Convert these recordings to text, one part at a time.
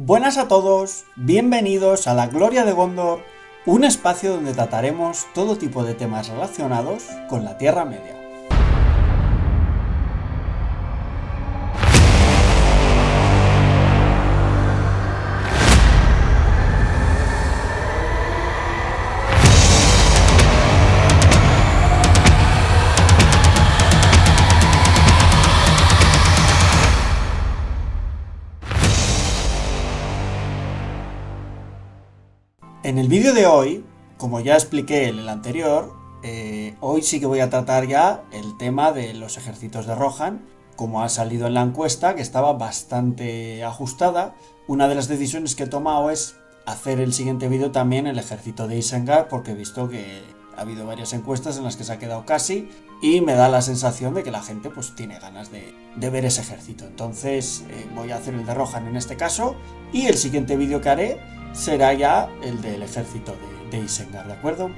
Buenas a todos, bienvenidos a La Gloria de Gondor, un espacio donde trataremos todo tipo de temas relacionados con la Tierra Media. En el vídeo de hoy, como ya expliqué en el anterior, hoy sí que voy a tratar ya el tema de los ejércitos de Rohan. Como ha salido en la encuesta, que estaba bastante ajustada, una de las decisiones que he tomado es hacer el siguiente vídeo también el ejército de Isengard, porque he visto que ha habido varias encuestas en las que se ha quedado casi, y me da la sensación de que la gente pues tiene ganas de ver ese ejército. Entonces voy a hacer el de Rohan en este caso, y el siguiente vídeo que haré será ya el del ejército de Isengard, ¿de acuerdo?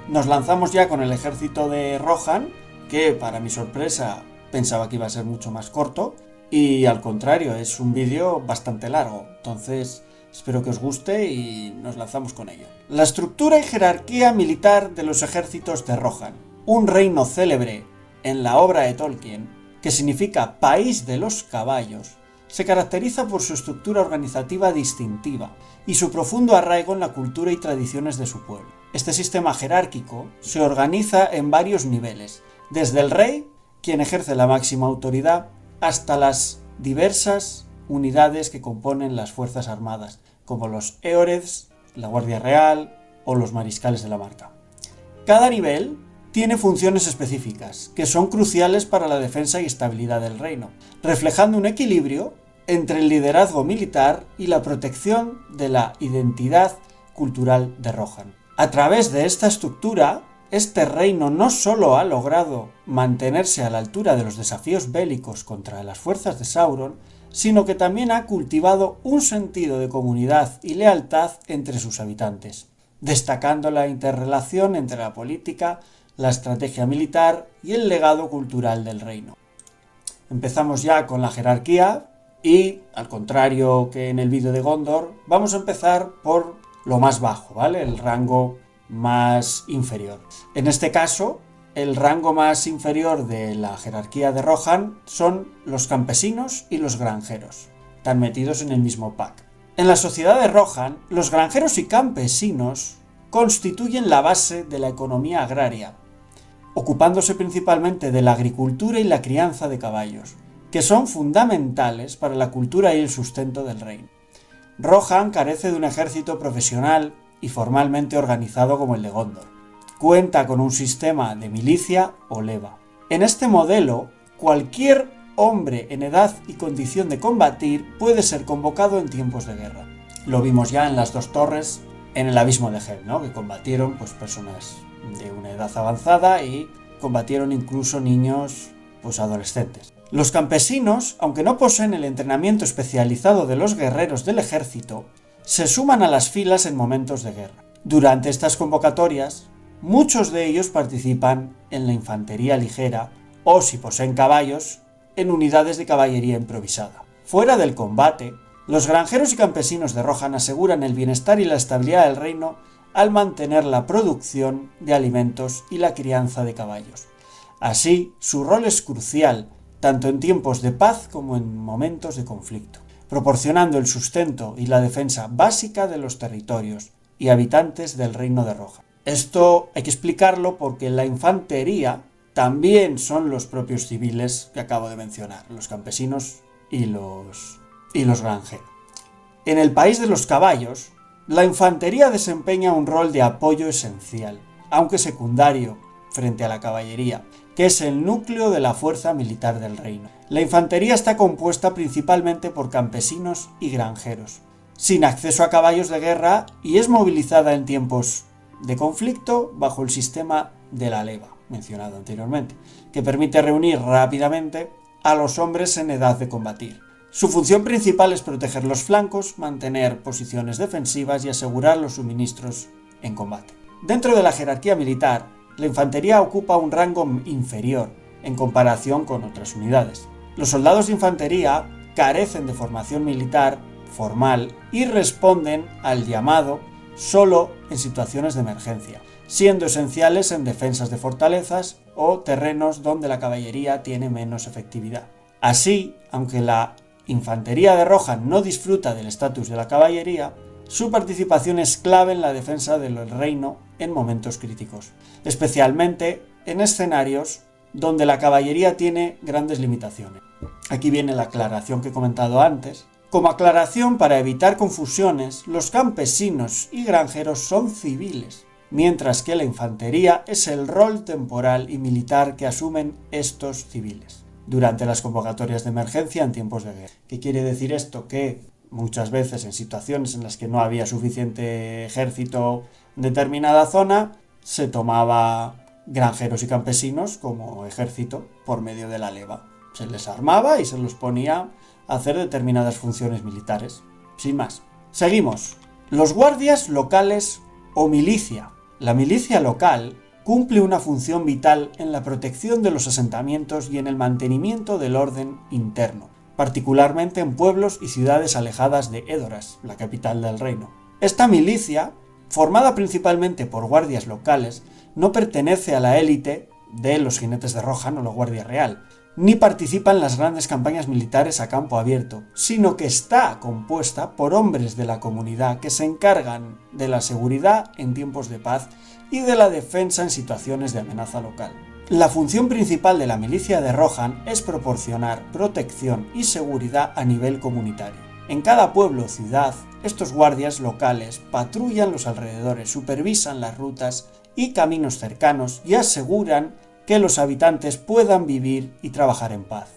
Nos lanzamos ya con el ejército de Rohan, que para mi sorpresa pensaba que iba a ser mucho más corto, y al contrario, es un vídeo bastante largo, entonces espero que os guste y nos lanzamos con ello. La estructura y jerarquía militar de los ejércitos de Rohan, un reino célebre en la obra de Tolkien, que significa País de los Caballos, se caracteriza por su estructura organizativa distintiva y su profundo arraigo en la cultura y tradiciones de su pueblo. Este sistema jerárquico se organiza en varios niveles, desde el rey, quien ejerce la máxima autoridad, hasta las diversas unidades que componen las fuerzas armadas, como los Eoreths, la Guardia Real o los Mariscales de la Marca. Cada nivel tiene funciones específicas, que son cruciales para la defensa y estabilidad del reino, reflejando un equilibrio entre el liderazgo militar y la protección de la identidad cultural de Rohan. A través de esta estructura, este reino no solo ha logrado mantenerse a la altura de los desafíos bélicos contra las fuerzas de Sauron, sino que también ha cultivado un sentido de comunidad y lealtad entre sus habitantes, destacando la interrelación entre la política, la estrategia militar y el legado cultural del reino. Empezamos ya con la jerarquía y, al contrario que en el vídeo de Gondor, vamos a empezar por lo más bajo, ¿vale? El rango más inferior. En este caso, el rango más inferior de la jerarquía de Rohan son los campesinos y los granjeros, están metidos en el mismo pack. En la sociedad de Rohan, los granjeros y campesinos constituyen la base de la economía agraria, ocupándose principalmente de la agricultura y la crianza de caballos, que son fundamentales para la cultura y el sustento del reino. Rohan carece de un ejército profesional y formalmente organizado como el de Gondor. Cuenta con un sistema de milicia o leva. En este modelo, cualquier hombre en edad y condición de combatir puede ser convocado en tiempos de guerra. Lo vimos ya en las dos torres, en el abismo de Helm, ¿no? Que combatieron pues personas de una edad avanzada y combatieron incluso niños pues adolescentes. Los campesinos, aunque no poseen el entrenamiento especializado de los guerreros del ejército, se suman a las filas en momentos de guerra. Durante estas convocatorias, muchos de ellos participan en la infantería ligera o, si poseen caballos, en unidades de caballería improvisada. Fuera del combate, los granjeros y campesinos de Rohan aseguran el bienestar y la estabilidad del reino al mantener la producción de alimentos y la crianza de caballos. Así, su rol es crucial, tanto en tiempos de paz como en momentos de conflicto, proporcionando el sustento y la defensa básica de los territorios y habitantes del reino de Rohan. Esto hay que explicarlo porque la infantería también son los propios civiles que acabo de mencionar, los campesinos y los granjeros. En el País de los Caballos, la infantería desempeña un rol de apoyo esencial, aunque secundario, frente a la caballería, que es el núcleo de la fuerza militar del reino. La infantería está compuesta principalmente por campesinos y granjeros, sin acceso a caballos de guerra, y es movilizada en tiempos de conflicto bajo el sistema de la leva, mencionado anteriormente, que permite reunir rápidamente a los hombres en edad de combatir. Su función principal es proteger los flancos, mantener posiciones defensivas y asegurar los suministros en combate. Dentro de la jerarquía militar, la infantería ocupa un rango inferior en comparación con otras unidades. Los soldados de infantería carecen de formación militar formal y responden al llamado solo en situaciones de emergencia, siendo esenciales en defensas de fortalezas o terrenos donde la caballería tiene menos efectividad. Así, aunque la infantería de Rohan no disfruta del estatus de la caballería, su participación es clave en la defensa del reino en momentos críticos, especialmente en escenarios donde la caballería tiene grandes limitaciones. Aquí viene la aclaración que he comentado antes. Como aclaración para evitar confusiones, los campesinos y granjeros son civiles, mientras que la infantería es el rol temporal y militar que asumen estos civiles durante las convocatorias de emergencia en tiempos de guerra. ¿Qué quiere decir esto? Que muchas veces en situaciones en las que no había suficiente ejército en determinada zona, se tomaba granjeros y campesinos como ejército por medio de la leva. Se les armaba y se los ponía a hacer determinadas funciones militares. Sin más. Seguimos. Los guardias locales o milicia. La milicia local cumple una función vital en la protección de los asentamientos y en el mantenimiento del orden interno, particularmente en pueblos y ciudades alejadas de Edoras, la capital del reino. Esta milicia, formada principalmente por guardias locales, no pertenece a la élite de los jinetes de Rohan o la Guardia Real, ni participa en las grandes campañas militares a campo abierto, sino que está compuesta por hombres de la comunidad que se encargan de la seguridad en tiempos de paz y de la defensa en situaciones de amenaza local. La función principal de la milicia de Rohan es proporcionar protección y seguridad a nivel comunitario. En cada pueblo o ciudad, estos guardias locales patrullan los alrededores, supervisan las rutas y caminos cercanos y aseguran que los habitantes puedan vivir y trabajar en paz.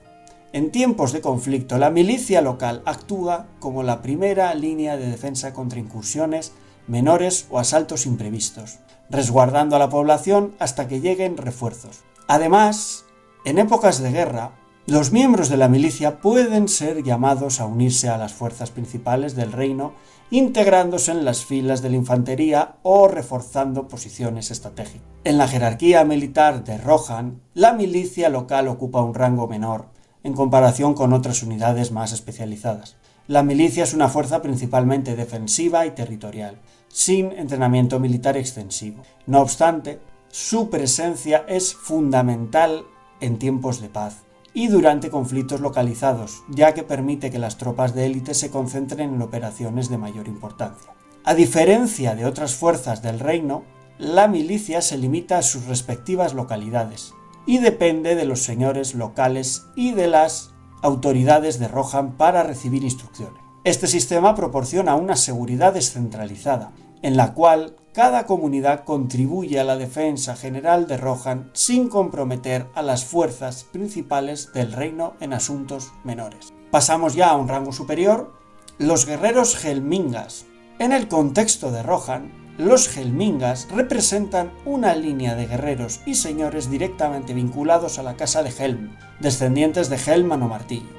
En tiempos de conflicto, la milicia local actúa como la primera línea de defensa contra incursiones menores o asaltos imprevistos, resguardando a la población hasta que lleguen refuerzos. Además, en épocas de guerra, los miembros de la milicia pueden ser llamados a unirse a las fuerzas principales del reino, integrándose en las filas de la infantería o reforzando posiciones estratégicas. En la jerarquía militar de Rohan, la milicia local ocupa un rango menor en comparación con otras unidades más especializadas. La milicia es una fuerza principalmente defensiva y territorial, sin entrenamiento militar extensivo. No obstante, su presencia es fundamental en tiempos de paz y durante conflictos localizados, ya que permite que las tropas de élite se concentren en operaciones de mayor importancia. A diferencia de otras fuerzas del reino, la milicia se limita a sus respectivas localidades y depende de los señores locales y de las autoridades de Rohan para recibir instrucciones. Este sistema proporciona una seguridad descentralizada, en la cual cada comunidad contribuye a la defensa general de Rohan sin comprometer a las fuerzas principales del reino en asuntos menores. Pasamos ya a un rango superior, los guerreros Helmingas. En el contexto de Rohan, los Helmingas representan una línea de guerreros y señores directamente vinculados a la casa de Helm, descendientes de Helm Manomartillo,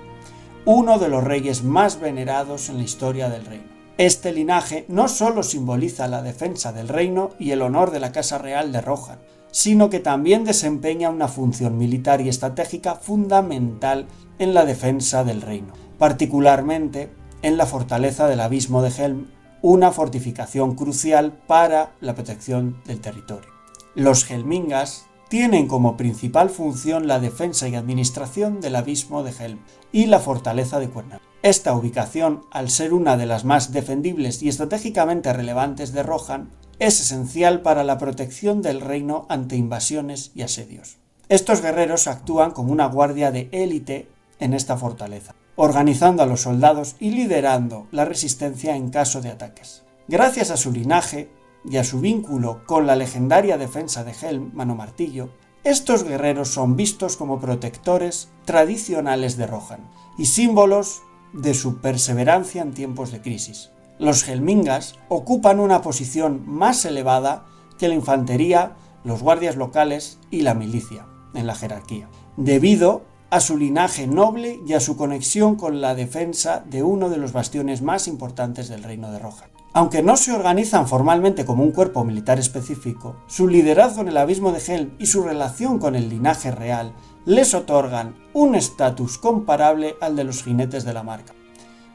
uno de los reyes más venerados en la historia del reino. Este linaje no solo simboliza la defensa del reino y el honor de la Casa Real de Rohan, sino que también desempeña una función militar y estratégica fundamental en la defensa del reino, particularmente en la fortaleza del Abismo de Helm, una fortificación crucial para la protección del territorio. Los Helmingas tienen como principal función la defensa y administración del Abismo de Helm y la fortaleza de Cuernavaca. Esta ubicación, al ser una de las más defendibles y estratégicamente relevantes de Rohan, es esencial para la protección del reino ante invasiones y asedios. Estos guerreros actúan como una guardia de élite en esta fortaleza, organizando a los soldados y liderando la resistencia en caso de ataques. Gracias a su linaje y a su vínculo con la legendaria defensa de Helm, Manomartillo, estos guerreros son vistos como protectores tradicionales de Rohan y símbolos de su perseverancia en tiempos de crisis. Los Helmingas ocupan una posición más elevada que la infantería, los guardias locales y la milicia en la jerarquía, debido a su linaje noble y a su conexión con la defensa de uno de los bastiones más importantes del reino de Rohan. Aunque no se organizan formalmente como un cuerpo militar específico, su liderazgo en el Abismo de Helm y su relación con el linaje real les otorgan un estatus comparable al de los jinetes de la marca,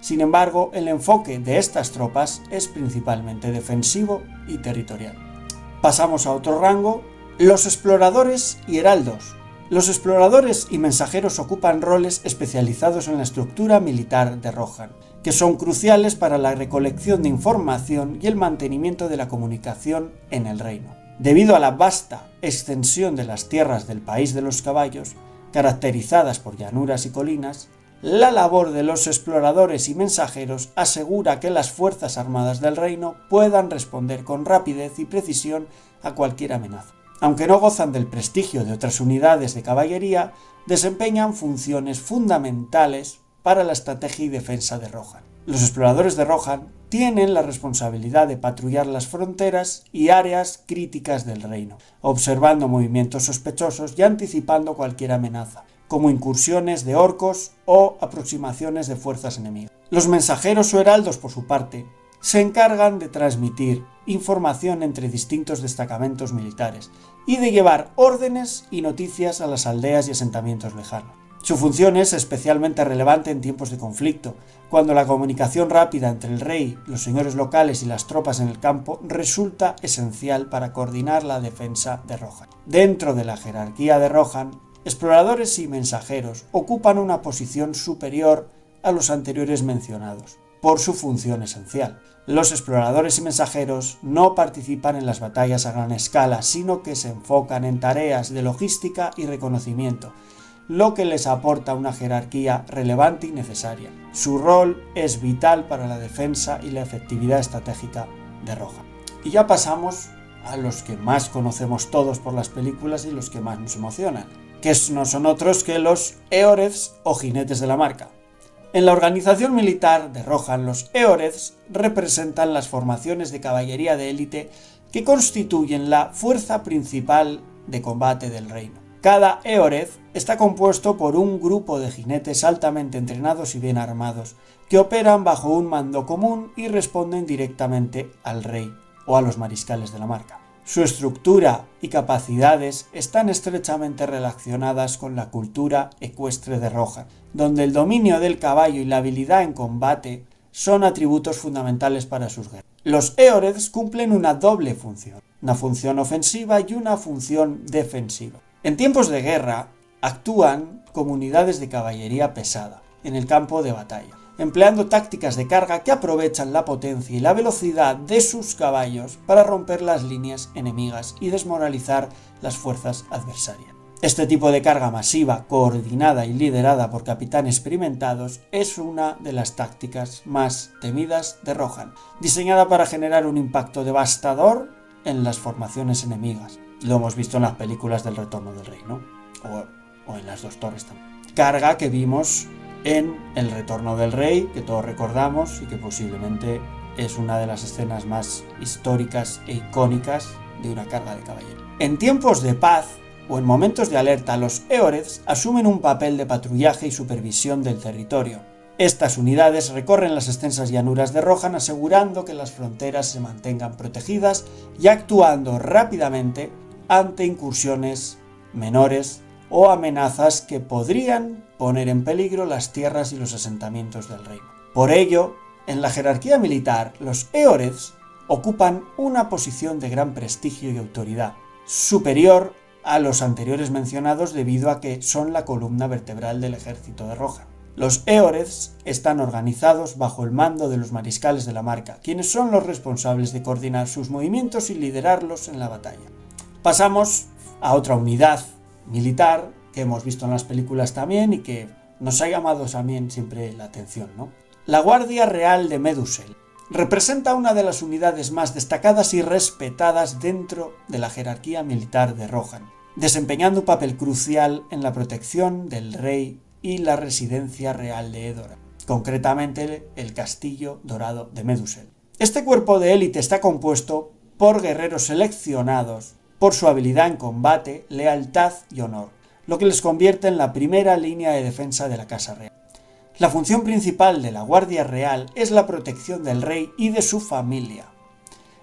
Sin embargo, el enfoque de estas tropas es principalmente defensivo y territorial. Pasamos a otro rango, los exploradores y heraldos. Los exploradores y mensajeros ocupan roles especializados en la estructura militar de Rohan, que son cruciales para la recolección de información y el mantenimiento de la comunicación en el reino. Debido a la vasta extensión de las tierras del País de los Caballos, caracterizadas por llanuras y colinas, la labor de los exploradores y mensajeros asegura que las fuerzas armadas del reino puedan responder con rapidez y precisión a cualquier amenaza. Aunque no gozan del prestigio de otras unidades de caballería, desempeñan funciones fundamentales para la estrategia y defensa de Rohan. Los exploradores de Rohan tienen la responsabilidad de patrullar las fronteras y áreas críticas del reino, observando movimientos sospechosos y anticipando cualquier amenaza, como incursiones de orcos o aproximaciones de fuerzas enemigas. Los mensajeros o heraldos, por su parte, se encargan de transmitir información entre distintos destacamentos militares y de llevar órdenes y noticias a las aldeas y asentamientos lejanos. Su función es especialmente relevante en tiempos de conflicto, cuando la comunicación rápida entre el rey, los señores locales y las tropas en el campo resulta esencial para coordinar la defensa de Rohan. Dentro de la jerarquía de Rohan, exploradores y mensajeros ocupan una posición superior a los anteriores mencionados, por su función esencial. Los exploradores y mensajeros no participan en las batallas a gran escala, sino que se enfocan en tareas de logística y reconocimiento, lo que les aporta una jerarquía relevante y necesaria. Su rol es vital para la defensa y la efectividad estratégica de Rohan. Y ya pasamos a los que más conocemos todos por las películas y los que más nos emocionan, que no son otros que los Eoreths o jinetes de la marca. En la organización militar de Rohan, los Eoreths representan las formaciones de caballería de élite que constituyen la fuerza principal de combate del reino. Cada Eoreth está compuesto por un grupo de jinetes altamente entrenados y bien armados, que operan bajo un mando común y responden directamente al rey o a los mariscales de la marca. Su estructura y capacidades están estrechamente relacionadas con la cultura ecuestre de Rohan, donde el dominio del caballo y la habilidad en combate son atributos fundamentales para sus guerras. Los Eoreths cumplen una doble función, una función ofensiva y una función defensiva. En tiempos de guerra, actúan como unidades de caballería pesada en el campo de batalla, empleando tácticas de carga que aprovechan la potencia y la velocidad de sus caballos para romper las líneas enemigas y desmoralizar las fuerzas adversarias. Este tipo de carga masiva, coordinada y liderada por capitanes experimentados, es una de las tácticas más temidas de Rohan, diseñada para generar un impacto devastador en las formaciones enemigas. Lo hemos visto en las películas del Retorno del Rey, ¿no? O en las dos torres también. Carga que vimos en El Retorno del Rey, que todos recordamos y que posiblemente es una de las escenas más históricas e icónicas de una carga de caballería. En tiempos de paz o en momentos de alerta, los Eoreths asumen un papel de patrullaje y supervisión del territorio. Estas unidades recorren las extensas llanuras de Rohan asegurando que las fronteras se mantengan protegidas y actuando rápidamente ante incursiones menores o amenazas que podrían poner en peligro las tierras y los asentamientos del reino. Por ello, en la jerarquía militar, los Eoreths ocupan una posición de gran prestigio y autoridad, superior a los anteriores mencionados debido a que son la columna vertebral del ejército de Rohan. Los Eoreths están organizados bajo el mando de los mariscales de la marca, quienes son los responsables de coordinar sus movimientos y liderarlos en la batalla. Pasamos a otra unidad militar que hemos visto en las películas también y que nos ha llamado también siempre la atención, ¿no? La Guardia Real de Medusel representa una de las unidades más destacadas y respetadas dentro de la jerarquía militar de Rohan, desempeñando un papel crucial en la protección del rey y la residencia real de Edoran, concretamente el Castillo Dorado de Medusel. Este cuerpo de élite está compuesto por guerreros seleccionados por su habilidad en combate, lealtad y honor, lo que les convierte en la primera línea de defensa de la Casa Real. La función principal de la Guardia Real es la protección del rey y de su familia,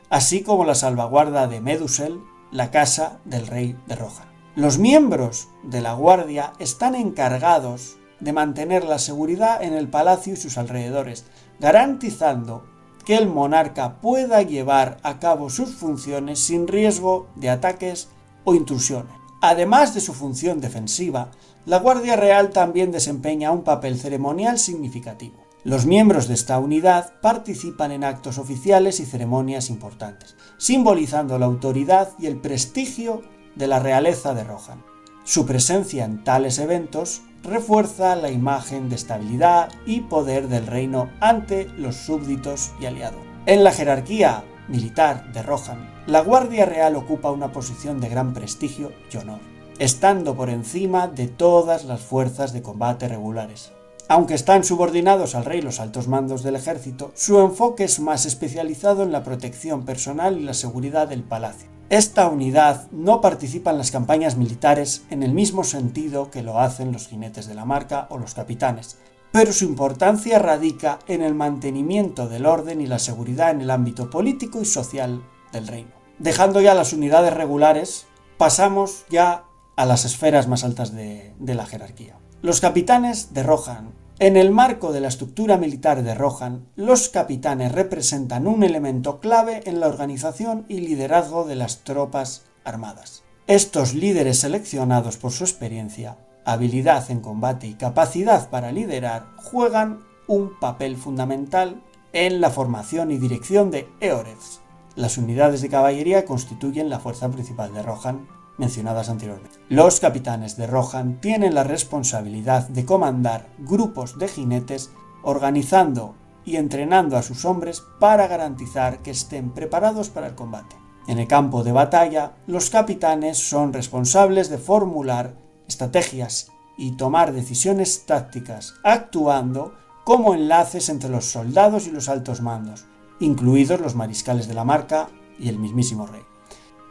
así como la salvaguarda de Medusel, la casa del rey de Rohan. Los miembros de la Guardia están encargados de mantener la seguridad en el palacio y sus alrededores, garantizando que el monarca pueda llevar a cabo sus funciones sin riesgo de ataques o intrusiones. Además de su función defensiva, la Guardia Real también desempeña un papel ceremonial significativo. Los miembros de esta unidad participan en actos oficiales y ceremonias importantes, simbolizando la autoridad y el prestigio de la realeza de Rohan. Su presencia en tales eventos refuerza la imagen de estabilidad y poder del reino ante los súbditos y aliados. En la jerarquía militar de Rohan, la Guardia Real ocupa una posición de gran prestigio y honor, estando por encima de todas las fuerzas de combate regulares. Aunque están subordinados al rey y los altos mandos del ejército, su enfoque es más especializado en la protección personal y la seguridad del palacio. Esta unidad no participa en las campañas militares en el mismo sentido que lo hacen los jinetes de la marca o los capitanes, pero su importancia radica en el mantenimiento del orden y la seguridad en el ámbito político y social del reino. Dejando ya las unidades regulares, pasamos ya a las esferas más altas de la jerarquía. Los capitanes de Rohan. En el marco de la estructura militar de Rohan, los capitanes representan un elemento clave en la organización y liderazgo de las tropas armadas. Estos líderes seleccionados por su experiencia, habilidad en combate y capacidad para liderar juegan un papel fundamental en la formación y dirección de Eoreths. Las unidades de caballería constituyen la fuerza principal de Rohan, mencionadas anteriormente. Los capitanes de Rohan tienen la responsabilidad de comandar grupos de jinetes, organizando y entrenando a sus hombres para garantizar que estén preparados para el combate. En el campo de batalla, los capitanes son responsables de formular estrategias y tomar decisiones tácticas, actuando como enlaces entre los soldados y los altos mandos, incluidos los mariscales de la marca y el mismísimo rey.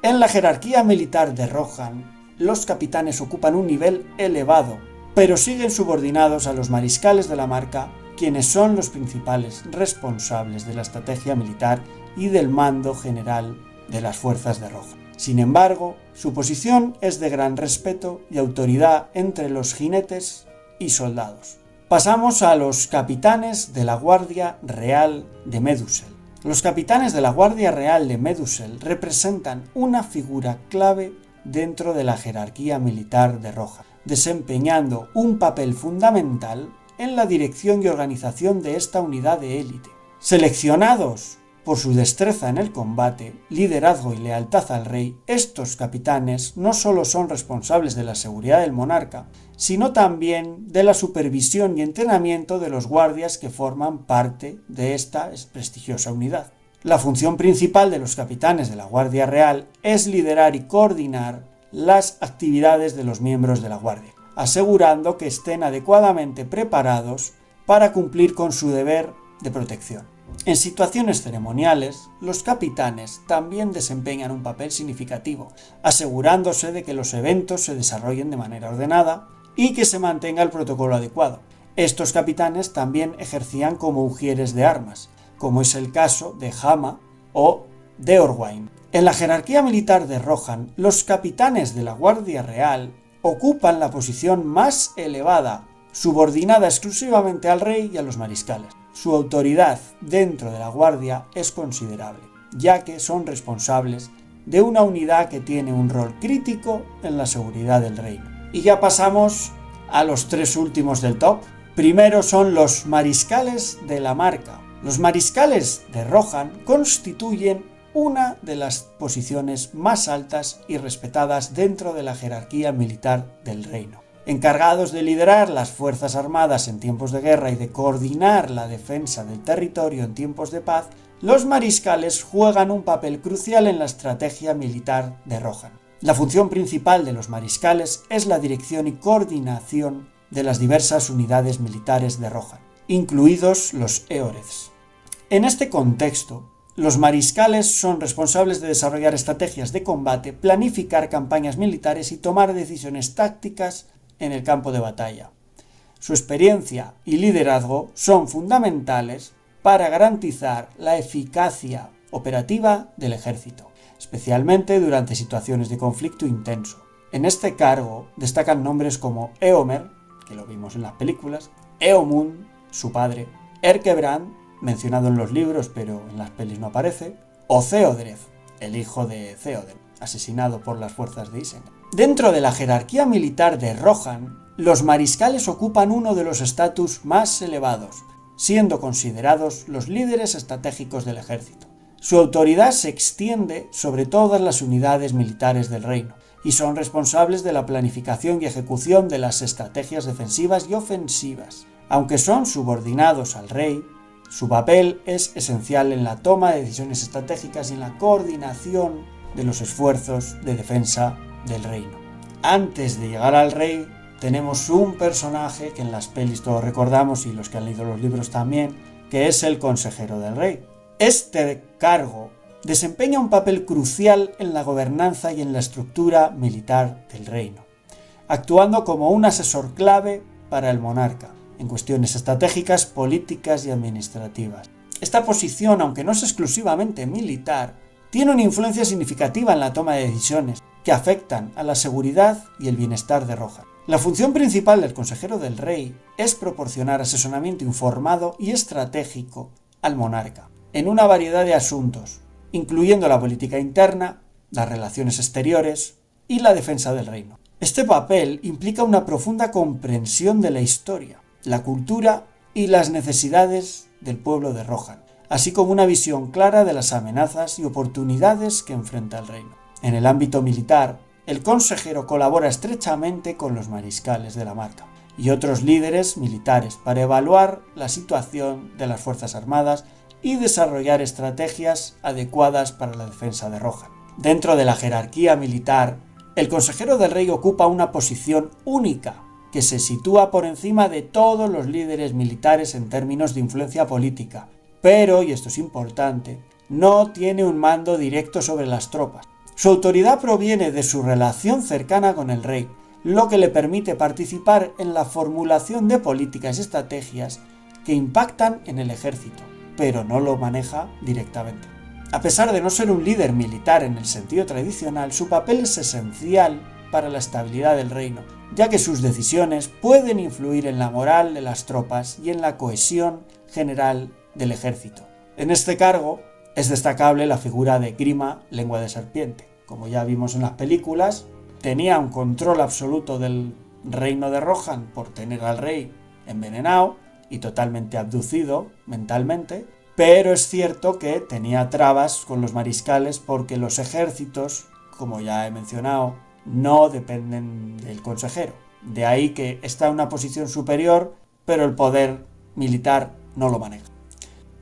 En la jerarquía militar de Rohan, los capitanes ocupan un nivel elevado, pero siguen subordinados a los mariscales de la marca, quienes son los principales responsables de la estrategia militar y del mando general de las fuerzas de Rohan. Sin embargo, su posición es de gran respeto y autoridad entre los jinetes y soldados. Pasamos a los capitanes de la Guardia Real de Medusel. Los capitanes de la Guardia Real de Medusel representan una figura clave dentro de la jerarquía militar de Rohan, desempeñando un papel fundamental en la dirección y organización de esta unidad de élite. Seleccionados por su destreza en el combate, liderazgo y lealtad al rey, estos capitanes no solo son responsables de la seguridad del monarca, sino también de la supervisión y entrenamiento de los guardias que forman parte de esta prestigiosa unidad. La función principal de los capitanes de la Guardia Real es liderar y coordinar las actividades de los miembros de la Guardia, asegurando que estén adecuadamente preparados para cumplir con su deber de protección. En situaciones ceremoniales, los capitanes también desempeñan un papel significativo, asegurándose de que los eventos se desarrollen de manera ordenada y que se mantenga el protocolo adecuado. Estos capitanes también ejercían como ujieres de armas, como es el caso de Hama o de Orwain. En la jerarquía militar de Rohan, los capitanes de la Guardia Real ocupan la posición más elevada, subordinada exclusivamente al rey y a los mariscales. Su autoridad dentro de la guardia es considerable, ya que son responsables de una unidad que tiene un rol crítico en la seguridad del reino. Y ya pasamos a los tres últimos del top. Primero son los mariscales de la marca. Los mariscales de Rohan constituyen una de las posiciones más altas y respetadas dentro de la jerarquía militar del reino. Encargados de liderar las fuerzas armadas en tiempos de guerra y de coordinar la defensa del territorio en tiempos de paz, los mariscales juegan un papel crucial en la estrategia militar de Rohan. La función principal de los mariscales es la dirección y coordinación de las diversas unidades militares de Rohan, incluidos los Eoreths. En este contexto, los mariscales son responsables de desarrollar estrategias de combate, planificar campañas militares y tomar decisiones tácticas en el campo de batalla. Su experiencia y liderazgo son fundamentales para garantizar la eficacia operativa del ejército, especialmente durante situaciones de conflicto intenso. En este cargo destacan nombres como Éomer, que lo vimos en las películas, Eomun, su padre, Erkebrand, mencionado en los libros pero en las pelis no aparece, o Theodred, el hijo de Theoden, asesinado por las fuerzas de Isengard. Dentro de la jerarquía militar de Rohan, los mariscales ocupan uno de los estatus más elevados, siendo considerados los líderes estratégicos del ejército. Su autoridad se extiende sobre todas las unidades militares del reino, y son responsables de la planificación y ejecución de las estrategias defensivas y ofensivas. Aunque son subordinados al rey, su papel es esencial en la toma de decisiones estratégicas y en la coordinación de los esfuerzos de defensa del reino. Antes de llegar al rey, tenemos un personaje que en las pelis todos recordamos y los que han leído los libros también, que es el consejero del rey. Este cargo desempeña un papel crucial en la gobernanza y en la estructura militar del reino, actuando como un asesor clave para el monarca en cuestiones estratégicas, políticas y administrativas. Esta posición, aunque no es exclusivamente militar, tiene una influencia significativa en la toma de decisiones que afectan a la seguridad y el bienestar de Rohan. La función principal del consejero del rey es proporcionar asesoramiento informado y estratégico al monarca en una variedad de asuntos, incluyendo la política interna, las relaciones exteriores y la defensa del reino. Este papel implica una profunda comprensión de la historia, la cultura y las necesidades del pueblo de Rohan, así como una visión clara de las amenazas y oportunidades que enfrenta el reino. En el ámbito militar, el consejero colabora estrechamente con los mariscales de la marca y otros líderes militares para evaluar la situación de las fuerzas armadas y desarrollar estrategias adecuadas para la defensa de Rohan. Dentro de la jerarquía militar, el consejero del rey ocupa una posición única que se sitúa por encima de todos los líderes militares en términos de influencia política, pero, y esto es importante, no tiene un mando directo sobre las tropas. Su autoridad proviene de su relación cercana con el rey, lo que le permite participar en la formulación de políticas y estrategias que impactan en el ejército, pero no lo maneja directamente. A pesar de no ser un líder militar en el sentido tradicional, su papel es esencial para la estabilidad del reino, ya que sus decisiones pueden influir en la moral de las tropas y en la cohesión general del ejército. En este cargo es destacable la figura de Grima, lengua de serpiente. Como ya vimos en las películas, tenía un control absoluto del reino de Rohan por tener al rey envenenado y totalmente abducido mentalmente, pero es cierto que tenía trabas con los mariscales porque los ejércitos, como ya he mencionado, no dependen del consejero. De ahí que está en una posición superior, pero el poder militar no lo maneja,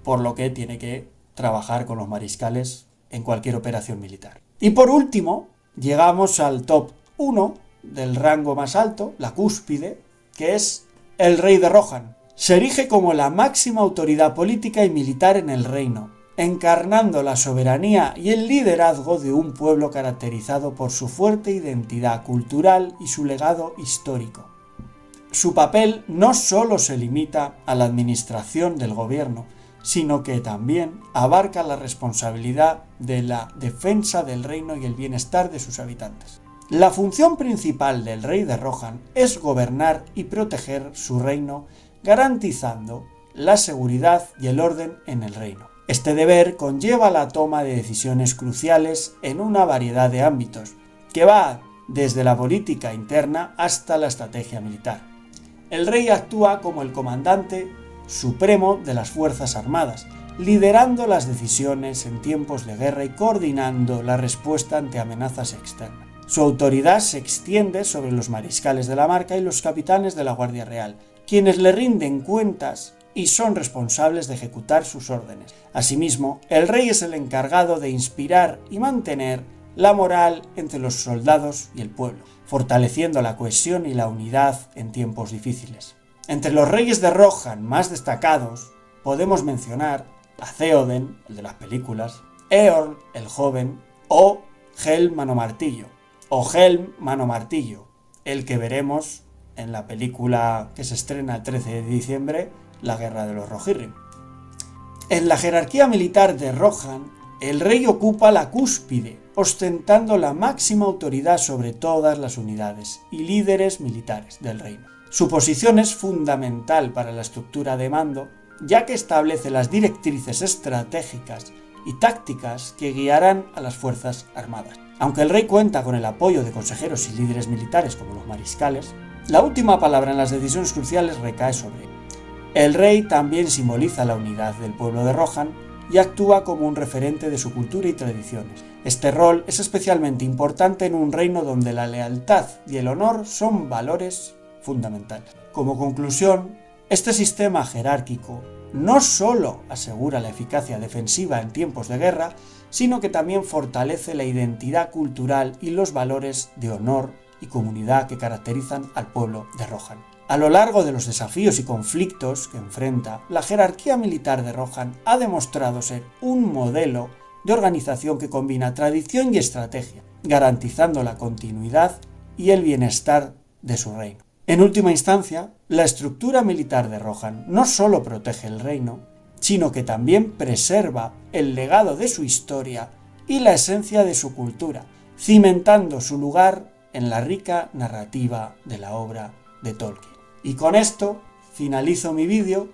por lo que tiene que trabajar con los mariscales en cualquier operación militar. Y por último, llegamos al top 1 del rango más alto, la cúspide, que es el rey de Rohan. Se erige como la máxima autoridad política y militar en el reino, encarnando la soberanía y el liderazgo de un pueblo caracterizado por su fuerte identidad cultural y su legado histórico. Su papel no solo se limita a la administración del gobierno, sino que también abarca la responsabilidad de la defensa del reino y el bienestar de sus habitantes. La función principal del rey de Rohan es gobernar y proteger su reino, garantizando la seguridad y el orden en el reino. Este deber conlleva la toma de decisiones cruciales en una variedad de ámbitos, que va desde la política interna hasta la estrategia militar. El rey actúa como el comandante supremo de las Fuerzas Armadas, liderando las decisiones en tiempos de guerra y coordinando la respuesta ante amenazas externas. Su autoridad se extiende sobre los mariscales de la marca y los capitanes de la Guardia Real, quienes le rinden cuentas y son responsables de ejecutar sus órdenes. Asimismo, el rey es el encargado de inspirar y mantener la moral entre los soldados y el pueblo, fortaleciendo la cohesión y la unidad en tiempos difíciles. Entre los reyes de Rohan más destacados podemos mencionar a Theoden, el de las películas, Eorl, el joven, o Helm Mano Martillo, el que veremos en la película que se estrena el 13 de diciembre, La Guerra de los Rohirrim. En la jerarquía militar de Rohan, el rey ocupa la cúspide, ostentando la máxima autoridad sobre todas las unidades y líderes militares del reino. Su posición es fundamental para la estructura de mando, ya que establece las directrices estratégicas y tácticas que guiarán a las fuerzas armadas. Aunque el rey cuenta con el apoyo de consejeros y líderes militares como los mariscales, la última palabra en las decisiones cruciales recae sobre él. El rey también simboliza la unidad del pueblo de Rohan y actúa como un referente de su cultura y tradiciones. Este rol es especialmente importante en un reino donde la lealtad y el honor son valores fundamentales. Como conclusión, este sistema jerárquico no solo asegura la eficacia defensiva en tiempos de guerra, sino que también fortalece la identidad cultural y los valores de honor y comunidad que caracterizan al pueblo de Rohan. A lo largo de los desafíos y conflictos que enfrenta, la jerarquía militar de Rohan ha demostrado ser un modelo de organización que combina tradición y estrategia, garantizando la continuidad y el bienestar de su reino. En última instancia, la estructura militar de Rohan no solo protege el reino, sino que también preserva el legado de su historia y la esencia de su cultura, cimentando su lugar en la rica narrativa de la obra de Tolkien. Y con esto finalizo mi vídeo.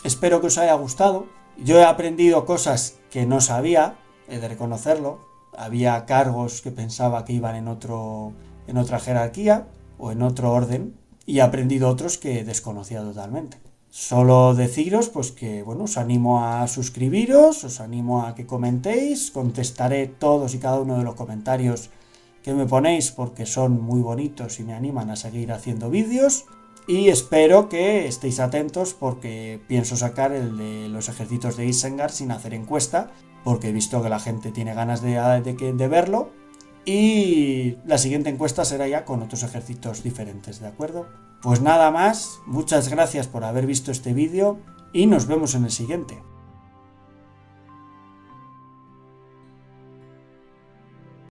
Espero que os haya gustado. Yo he aprendido cosas que no sabía, he de reconocerlo. Había cargos que pensaba que iban en otra jerarquía o en otro orden, y he aprendido otros que desconocía totalmente. Solo deciros pues que os animo a suscribiros, os animo a que comentéis, contestaré todos y cada uno de los comentarios que me ponéis porque son muy bonitos y me animan a seguir haciendo vídeos. Y espero que estéis atentos porque pienso sacar el de los ejércitos de Isengard sin hacer encuesta, porque he visto que la gente tiene ganas de verlo. Y la siguiente encuesta será ya con otros ejércitos diferentes, ¿de acuerdo? Pues nada más, muchas gracias por haber visto este vídeo y nos vemos en el siguiente.